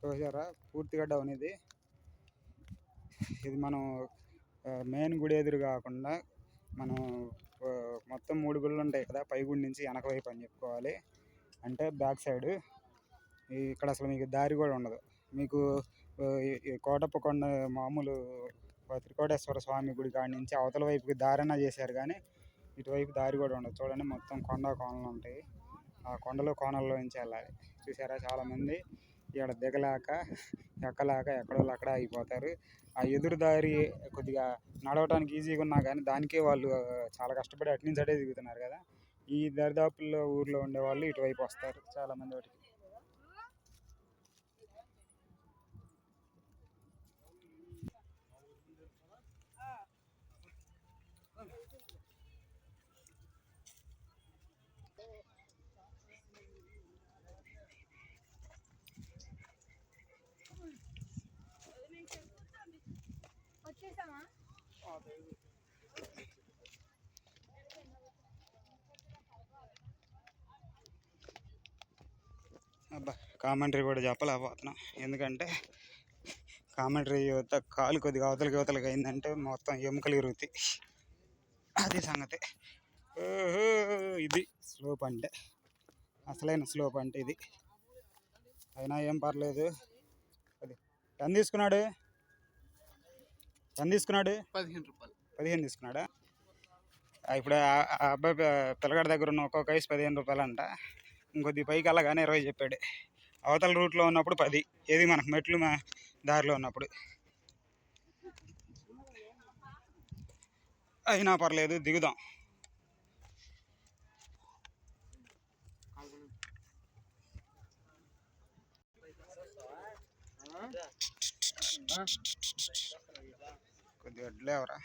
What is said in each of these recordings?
చూసారా పూర్తిగా డౌన్ ఇది. ఇది మనం మెయిన్ గుడి ఎదురు కాకుండా మనం మొత్తం 3 గుళ్ళు ఉంటాయి కదా, పై గుడి నుంచి వెనక వైపు అని చెప్పుకోవాలి. అంటే బ్యాక్ సైడ్ ఇక్కడ అసలు మీకు దారి కూడా ఉండదు. మీకు కోటప్ప కొండ మామూలు త్రికోటేశ్వర స్వామి గుడి కాడి నుంచి అవతల వైపుకి దారైనా చేశారు, కానీ ఇటువైపు దారి కూడా ఉండదు. చూడండి మొత్తం కొండ కోనలు ఉంటాయి. ఆ కొండలు కోనల్లో నుంచి వెళ్ళాలి. చూసారా చాలామంది ఇక్కడ దిగలేక ఎక్కలేక ఎక్కడోళ్ళు అక్కడ అయిపోతారు. ఆ ఎదురు దారి కొద్దిగా నడవటానికి ఈజీగా ఉన్నా కానీ దానికే వాళ్ళు చాలా కష్టపడి అటు నుంచి అటే దిగుతున్నారు కదా. ఈ దరిదాపుల్లో ఊర్లో ఉండేవాళ్ళు ఇటువైపు వస్తారు చాలామంది. వాటికి అబ్బా కామెంటరీ కూడా చెప్పలేకపోతున్నాం, ఎందుకంటే కామెంటరీ కాలు కొద్దిగా అవతలకి అయిందంటే మొత్తం ఎముకలు ఇరుగుతాయి. అది సంగతి. ఇది స్లోప్ అంటే, అసలైన స్లోప్ అంటే ఇది. అయినా ఏం పర్లేదు. అది ఎంత తీసుకున్నాడు? 15 రూపాయలు తీసుకున్నాడా? ఇప్పుడు ఆ అబ్బాయి పిల్లగాడి దగ్గర ఉన్న ఒక్కొక్క ఐస్ 15 రూపాయలు అంట. ఇంకొద్ది పైకి వెళ్ళగానే 20 చెప్పాడు. అవతల రూట్లో ఉన్నప్పుడు 10. ఏది మనకు మెట్లు దారిలో ఉన్నప్పుడు. అయినా పర్లేదు, దిగుదాం. కొద్దిగా వడ్లేవరా.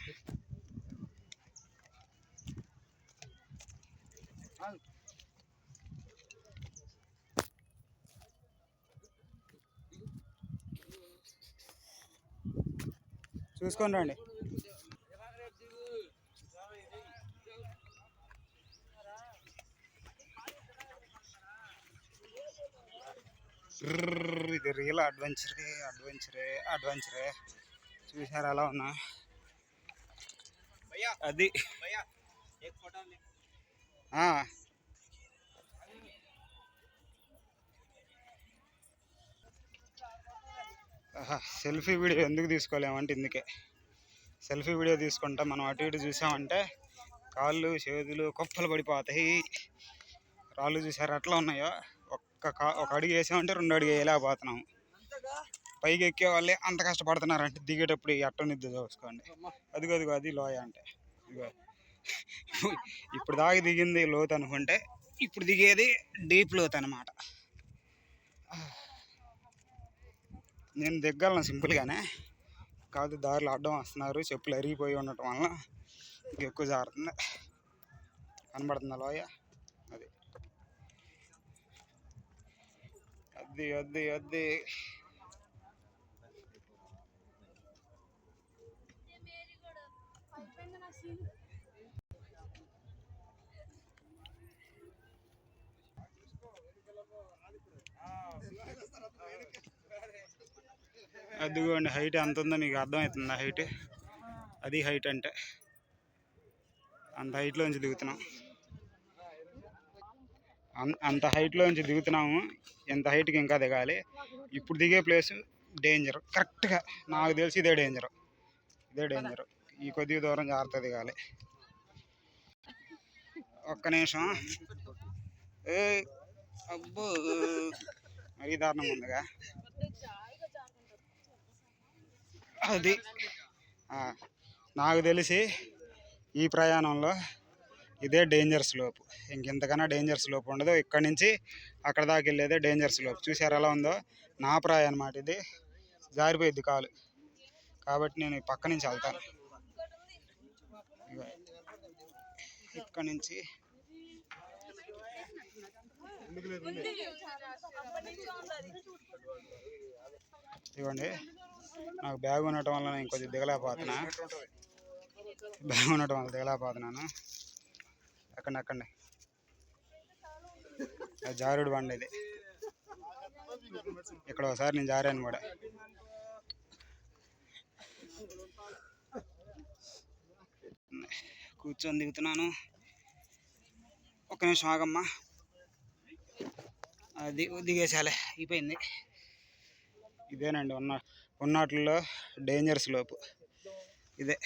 చూసుకొని రండి. ఇది రియల్ అడ్వెంచరే. చూసారు అలా ఉన్నా. అది సెల్ఫీ వీడియో ఎందుకు తీసుకోలేమంటే ఇందుకే. సెల్ఫీ వీడియో తీసుకుంటా మనం అటు ఇటు చూసామంటే కాళ్ళు చేతులు కుప్పలు పడిపోతాయి. రాళ్ళు చూసారు అట్లా ఉన్నాయో. ఒక అడుగు వేసామంటే 2 అడుగు వేయలేకపోతున్నాము. పైకి ఎక్కే వాళ్ళే అంత కష్టపడుతున్నారంటే దిగేటప్పుడు ఎట్టనిద్దు చూసుకోండి. అదిగో అది లోయ అంటే. ఇదిగో ఇప్పుడు దాకా దిగింది లోతు అనుకుంటే ఇప్పుడు దిగేది డీప్ లోతు అనమాట. నేను దిగ్గలను సింపుల్గానే కాదు, దారిలో అడ్డం వస్తున్నారు, చెప్పులు అరిగిపోయి ఉండటం వలన ఎక్కువ జారుతుంది. కనబడుతుందా లోయ? అది అదిగోండి. హైట్ ఎంత ఉందో మీకు అర్థమవుతుందా? హైట్ అది. హైట్ అంటే అంత హైట్లోంచి దిగుతున్నాం. అంత హైట్లోంచి దిగుతున్నాము. ఎంత హైట్కి ఇంకా దిగాలి. ఇప్పుడు దిగే ప్లేసు డేంజర్. కరెక్ట్గా నాకు తెలిసి ఇదే డేంజరు. ఈ కొద్దిగా దూరం జాగ్రత్త దిగాలి. ఒక్క నిమిషం. అబ్బో మరీ దారుణంగా ఉందిగా. అది నాకు తెలిసి ఈ ప్రయాణంలో ఇదే డేంజర్ స్లోప్. ఇంకెంతకన్నా డేంజర్ స్లోప్ ఉండదు. ఇక్కడ నుంచి అక్కడ దాకా వెళ్ళేదే డేంజర్ స్లోప్. చూసారు ఎలా ఉందో? నా ప్రాయం అన్నమాట ఇది. జారిపోయిద్ది కాలు, కాబట్టి నేను పక్క నుంచి వెళ్తాను. ఇక్కడ నుంచి ఇవ్వండి. నాకు బ్యాగ్ ఉండటం వల్ల నేను కొంచెం దిగలేకపోతున్నాను. ఎక్కండి. జారుడు బండి ఇది. ఇక్కడ ఇక్కడ ఒకసారి నేను జారాను కూడా. కూర్చొని దిగుతున్నాను. ఒక్క నిమిషం ఆగమ్మా. అది దిగేసాలే, అయిపోయింది. ఇదేనండి ఉన్నట్లో డేంజర్ స్లోపు ఇదే.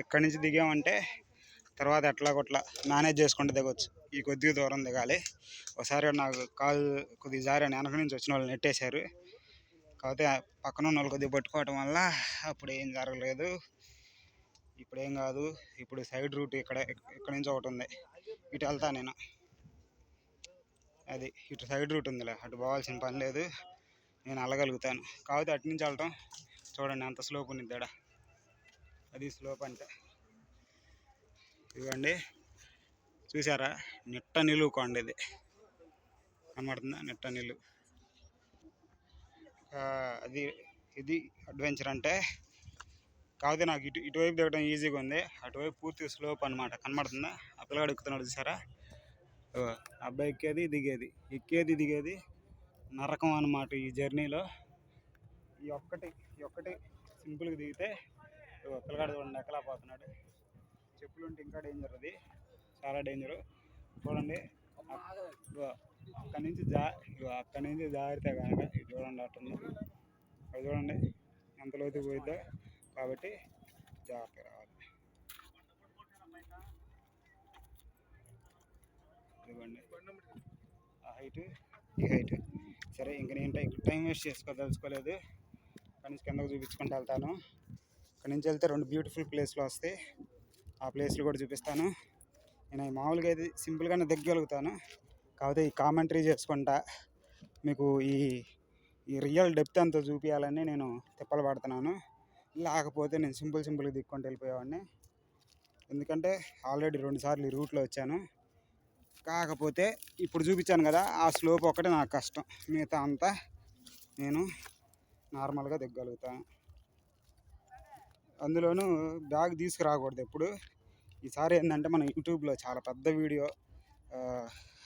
ఎక్కడి నుంచి దిగామంటే తర్వాత ఎట్లాగొట్లా మేనేజ్ చేసుకుంటూ దిగొచ్చు. ఈ కొద్దిగా దూరం దిగాలి. ఒకసారి నాకు కాలు కొద్దిగా జారాను, వెనక నుంచి వచ్చిన వాళ్ళు నెట్టేశారు. కాకపోతే పక్కన ఉన్న వాళ్ళు కొద్దిగా పట్టుకోవటం వల్ల అప్పుడు ఏం జరగలేదు. ఇప్పుడు ఏం కాదు. ఇప్పుడు సైడ్ రూట్ ఇక్కడ నుంచి ఒకటి ఉంది, ఇటు వెళ్తా నేను. అది ఇటు సైడ్ రూట్ ఉందిలే, అటు పోవాల్సిన పని లేదు, నేను వెళ్ళగలుగుతాను. కాకపోతే అటు నుంచి వెళ్ళటం చూడండి అంత స్లోప్ ఉంది ఇక్కడ. అది స్లోప్ అంటే. ఇదిగోండి చూసారా, నిట్ట నిలువు కొండ ఇది కనబడుతుందా, నిట్ట నిలువు. అది ఇది అడ్వెంచర్ అంటే. కాకపోతే నాకు ఇటువైపు దిగడం ఈజీగా ఉంది, అటువైపు పూర్తి స్లోప్ అనమాట. కనబడుతుందా, ఆ పిల్లగాడు ఎక్కుతున్నాడు చూసారా. అబ్బాయి ఎక్కేది దిగేది నరకం అనమాట ఈ జర్నీలో. ఈ ఒక్కటి సింపుల్గా దిగితే పిల్లగాడు చూడండి ఎక్కలా పోతున్నాడు. చెప్పులు ఉంటే ఇంకా డేంజర్, అది చాలా డేంజరు. చూడండి అక్కడి నుంచి జారితే కనుక ఇది చూడండి అట్టుంది. అది చూడండి ఎంత లోతుకు పోయిద్దో. కాబట్టి జాగ్రత్తగా రావాలి. ఇదిగోండి ఆ హైట్, ఈ హైట్. సరే ఇంక నేను టైం వేస్ట్ చేసుకోదలుచుకోలేదు. అక్కడి నుంచి కిందకు చూపించుకుంటూ వెళ్తాను. అక్కడి నుంచి వెళ్తే 2 బ్యూటిఫుల్ ప్లేస్లు వస్తాయి, ఆ ప్లేస్లు కూడా చూపిస్తాను. నేను మామూలుగా అయితే సింపుల్గానే దిగగలుగుతాను. కాకపోతే ఈ కామెంటరీ చేసుకుంటా మీకు ఈ రియల్ డెప్త్ అంతా చూపించాలని నేను తిప్పలు పడుతున్నాను. లేకపోతే నేను సింపుల్గా దిక్కుంటూ వెళ్ళిపోయేవాడిని. ఎందుకంటే ఆల్రెడీ 2 సార్లు ఈ రూట్లో వచ్చాను. కాకపోతే ఇప్పుడు చూపించాను కదా, ఆ స్లోప్ ఒక్కటే నాకు కష్టం, మిగతా అంతా నేను నార్మల్గా దిగగలుగుతాను. అందులోనూ బ్యాగ్ తీసుకురాకూడదు ఎప్పుడు. ఈసారి ఏంటంటే మన యూట్యూబ్లో చాలా పెద్ద వీడియో,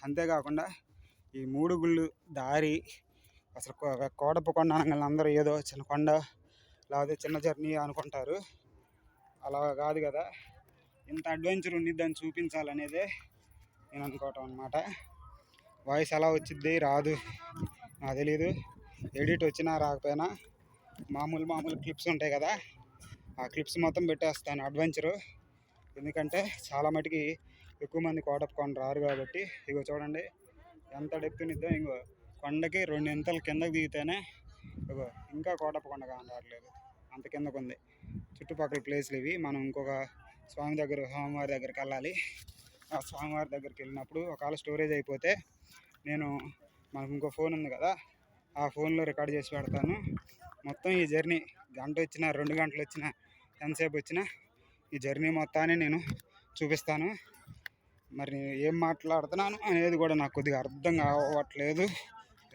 అంతేకాకుండా ఈ 3 గుళ్ళు దారి, అసలు కోటప్ప కొండ అనగానే అందరూ ఏదో చిన్న కొండ లేకపోతే చిన్న జర్నీ అనుకుంటారు. అలా కాదు కదా, ఇంత అడ్వెంచర్ ఉండిద్దని చూపించాలనేదే నేను అనుకోవటం అనమాట. వాయిస్ ఎలా వచ్చిద్ది రాదు నాకు తెలీదు, ఎడిట్ వచ్చినా రాకపోయినా మామూలు క్లిప్స్ ఉంటాయి కదా, ఆ క్లిప్స్ మొత్తం పెట్టేస్తాను అడ్వెంచరు. ఎందుకంటే చాలా మటుకి ఎక్కువ మంది కోటప్ప కొండ రారు కాబట్టి. ఇగో చూడండి ఎంత డెప్త్ నిద్దో. ఇంకో కొండకి 2 ఇంతలు కిందకి దిగితేనే ఇగో ఇంకా కోటప్ప కొండ కనరాట్లేదు, అంత కిందకు ఉంది. చుట్టుపక్కల ప్లేస్లు ఇవి. మనం ఇంకొక స్వామివారి దగ్గరికి వెళ్ళాలి. ఆ స్వామివారి దగ్గరికి వెళ్ళినప్పుడు ఒకవేళ స్టోరేజ్ అయిపోతే మనకు ఇంకో ఫోన్ ఉంది కదా, ఆ ఫోన్లో రికార్డ్ చేసి పెడతాను. మొత్తం ఈ జర్నీ గంట వచ్చినా 2 గంటలు వచ్చినా ఎంతసేపు వచ్చినా ఈ జర్నీ మొత్తాన్ని నేను చూపిస్తాను. మరి ఏం మాట్లాడుతున్నాను అనేది కూడా నాకు కొద్దిగా అర్థం కావట్లేదు.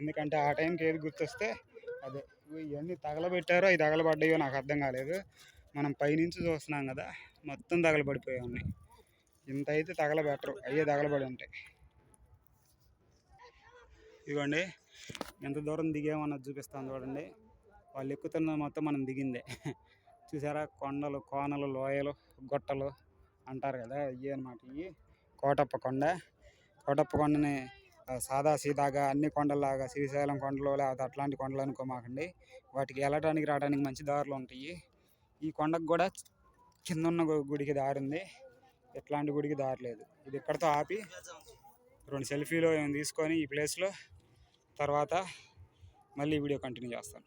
ఎందుకంటే ఆ టైంకి ఏది గుర్తొస్తే అదే. ఇవన్నీ తగలబెట్టారో అవి తగలబడ్డాయో నాకు అర్థం కాలేదు. మనం పైనుంచి చూస్తున్నాం కదా, మొత్తం తగలబడిపోయాయి ఉన్నాయి. ఇంత అయితే తగలబెట్టరు, అయ్యే తగలబడి ఉంటాయి. ఇదిగోండి ఎంత దూరం దిగామన్నది చూపిస్తాను చూడండి. వాళ్ళు ఎక్కుతున్న మొత్తం మనం దిగిందే. చూసారా, కొండలు, కోనలు, లోయలు, గుట్టలు అంటారు కదా, ఇవి అనమాట. ఇవి కోటప్ప కొండని సాదా సీదాగా అన్ని కొండల్లాగా శ్రీశైలం కొండలు లేకపోతే అట్లాంటి కొండలు అనుకోమాకండి. వాటికి వెళ్ళటానికి రావడానికి మంచి దారులు ఉంటాయి. ఈ కొండకు కూడా కింద ఉన్న గుడికి దారి ఉంది, ఎట్లాంటి గుడికి దారి లేదు. ఇది ఇక్కడితో ఆపి 2 సెల్ఫీలు తీసుకొని ఈ ప్లేస్లో తర్వాత మళ్ళీ వీడియో కంటిన్యూ చేస్తాను.